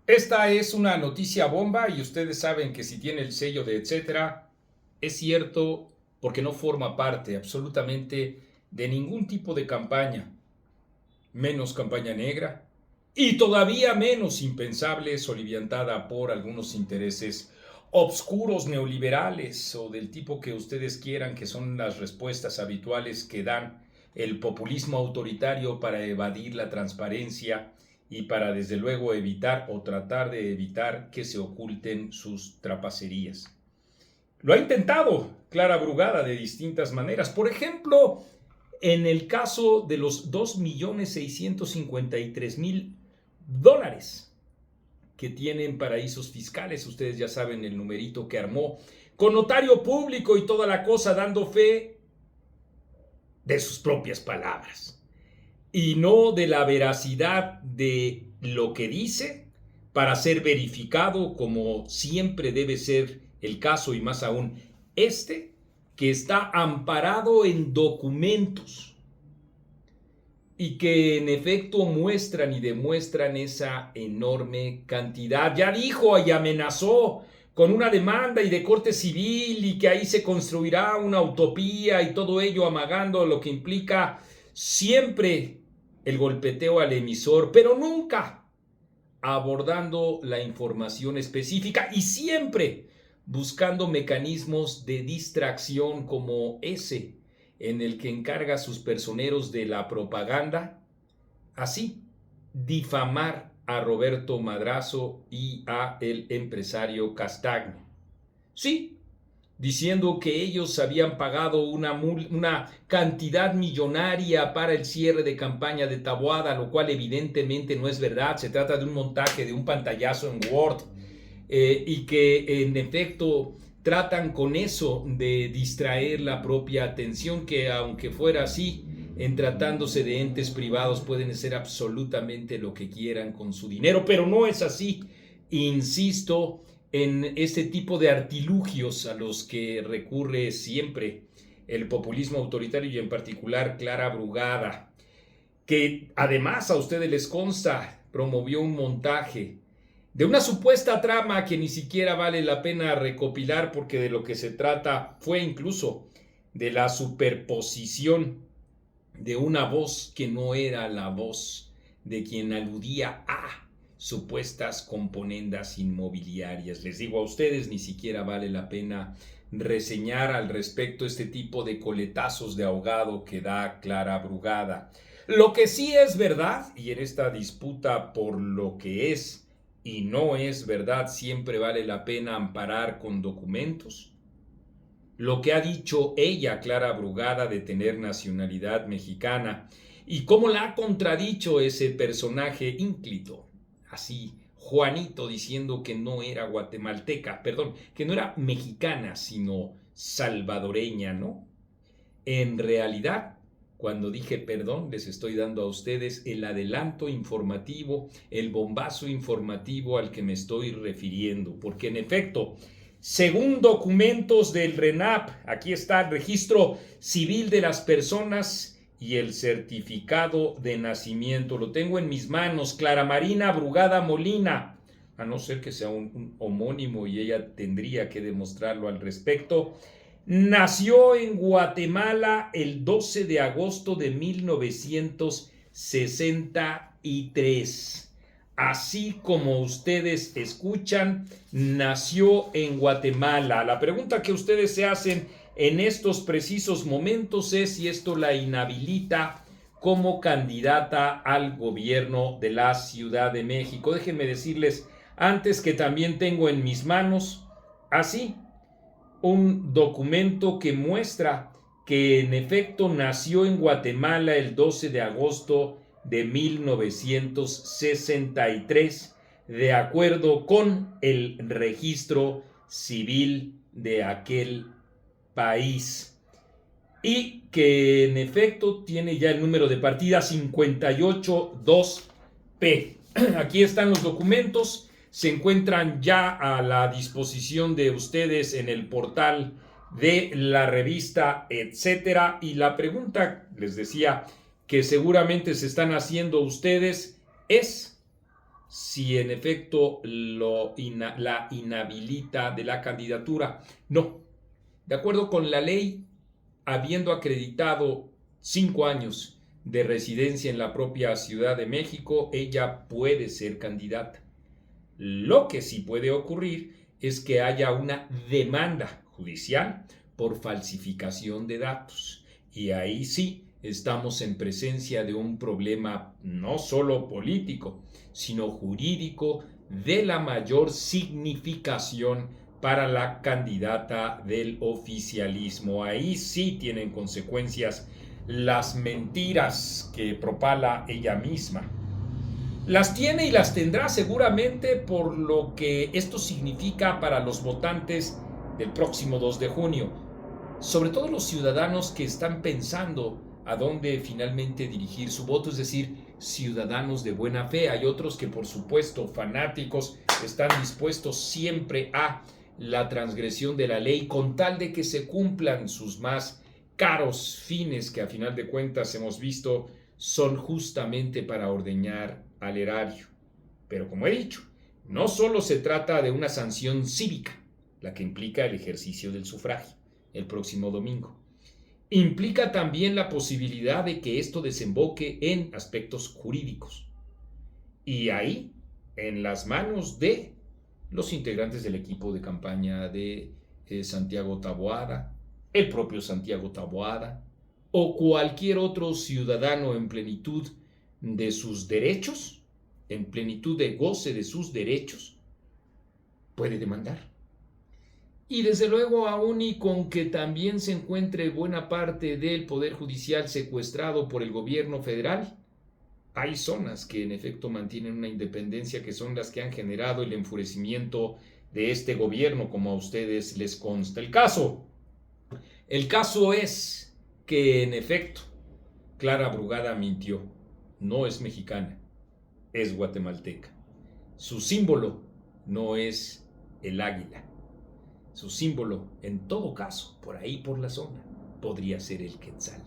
Esta es una noticia bomba y ustedes saben que si tiene el sello de etcétera, es cierto porque no forma parte absolutamente de ningún tipo de campaña, menos campaña negra y todavía menos impensable soliviantada por algunos intereses obscuros neoliberales o del tipo que ustedes quieran, que son las respuestas habituales que dan el populismo autoritario para evadir la transparencia y para desde luego evitar o tratar de evitar que se oculten sus trapacerías. Lo ha intentado Clara Brugada de distintas maneras. Por ejemplo, en el caso de los 2.653.000 dólares que tienen paraísos fiscales, ustedes ya saben el numerito que armó, con notario público y toda la cosa, dando fe de sus propias palabras y no de la veracidad de lo que dice para ser verificado, como siempre debe ser el caso, y más aún este, que está amparado en documentos y que en efecto muestran y demuestran esa enorme cantidad. Ya dijo y amenazó con una demanda y de corte civil, y que ahí se construirá una utopía y todo ello amagando lo que implica siempre el golpeteo al emisor, pero nunca abordando la información específica y siempre buscando mecanismos de distracción como ese en el que encarga a sus personeros de la propaganda, así difamar a Roberto Madrazo y a el empresario Castagno. Sí, diciendo que ellos habían pagado una cantidad millonaria para el cierre de campaña de Taboada, lo cual evidentemente no es verdad. Se trata de un montaje, de un pantallazo en Word, y que en efecto tratan con eso de distraer la propia atención, que aunque fuera así, en tratándose de entes privados pueden hacer absolutamente lo que quieran con su dinero, pero no es así. Insisto en este tipo de artilugios a los que recurre siempre el populismo autoritario y en particular Clara Brugada, que además a ustedes les consta promovió un montaje de una supuesta trama que ni siquiera vale la pena recopilar, porque de lo que se trata fue incluso de la superposición de una voz que no era la voz de quien aludía a supuestas componendas inmobiliarias. Les digo a ustedes, ni siquiera vale la pena reseñar al respecto este tipo de coletazos de ahogado que da Clara Brugada. Lo que sí es verdad, y en esta disputa por lo que es y no es verdad, siempre vale la pena amparar con documentos. Lo que ha dicho ella, Clara Brugada, de tener nacionalidad mexicana, y cómo la ha contradicho ese personaje ínclito, así, Juanito, diciendo que no era guatemalteca, perdón, que no era mexicana, sino salvadoreña, ¿no? En realidad, cuando dije perdón, les estoy dando a ustedes el adelanto informativo, el bombazo informativo al que me estoy refiriendo, porque en efecto, según documentos del RENAP, aquí está el registro civil de las personas y el certificado de nacimiento. Lo tengo en mis manos. Clara Marina Brugada Molina, a no ser que sea un homónimo y ella tendría que demostrarlo al respecto. Nació en Guatemala el 12 de agosto de 1963. Así como ustedes escuchan, nació en Guatemala. La pregunta que ustedes se hacen en estos precisos momentos es si esto la inhabilita como candidata al gobierno de la Ciudad de México. Déjenme decirles antes que también tengo en mis manos, así, un documento que muestra que en efecto nació en Guatemala el 12 de agosto de 1963, de acuerdo con el registro civil de aquel país, y que en efecto tiene ya el número de partida 582P. Aquí están los documentos. Se encuentran ya a la disposición de ustedes en el portal de la revista, etcétera. Y la pregunta, les decía, que seguramente se están haciendo ustedes es: si en efecto la inhabilita de la candidatura. No, de acuerdo con la ley, habiendo acreditado 5 años de residencia en la propia Ciudad de México, ella puede ser candidata. Lo que sí puede ocurrir es que haya una demanda judicial por falsificación de datos. Y ahí sí estamos en presencia de un problema no solo político, sino jurídico de la mayor significación para la candidata del oficialismo. Ahí sí tienen consecuencias las mentiras que propala ella misma. Las tiene y las tendrá seguramente por lo que esto significa para los votantes del próximo 2 de junio, sobre todo los ciudadanos que están pensando a dónde finalmente dirigir su voto, es decir, ciudadanos de buena fe. Hay otros que, por supuesto, fanáticos, están dispuestos siempre a la transgresión de la ley con tal de que se cumplan sus más caros fines, que a final de cuentas hemos visto son justamente para ordeñar al erario. Pero como he dicho, no solo se trata de una sanción cívica, la que implica el ejercicio del sufragio el próximo domingo. Implica también la posibilidad de que esto desemboque en aspectos jurídicos. Y ahí, en las manos de los integrantes del equipo de campaña de Santiago Taboada, el propio Santiago Taboada, o cualquier otro ciudadano en plenitud de sus derechos, en plenitud de goce de sus derechos, puede demandar. Y desde luego, aún y con que también se encuentre buena parte del Poder Judicial secuestrado por el gobierno federal, hay zonas que en efecto mantienen una independencia, que son las que han generado el enfurecimiento de este gobierno, como a ustedes les consta. El caso es que en efecto Clara Brugada mintió. No es mexicana, es guatemalteca. Su símbolo no es el águila. Su símbolo, en todo caso, por ahí por la zona, podría ser el quetzal.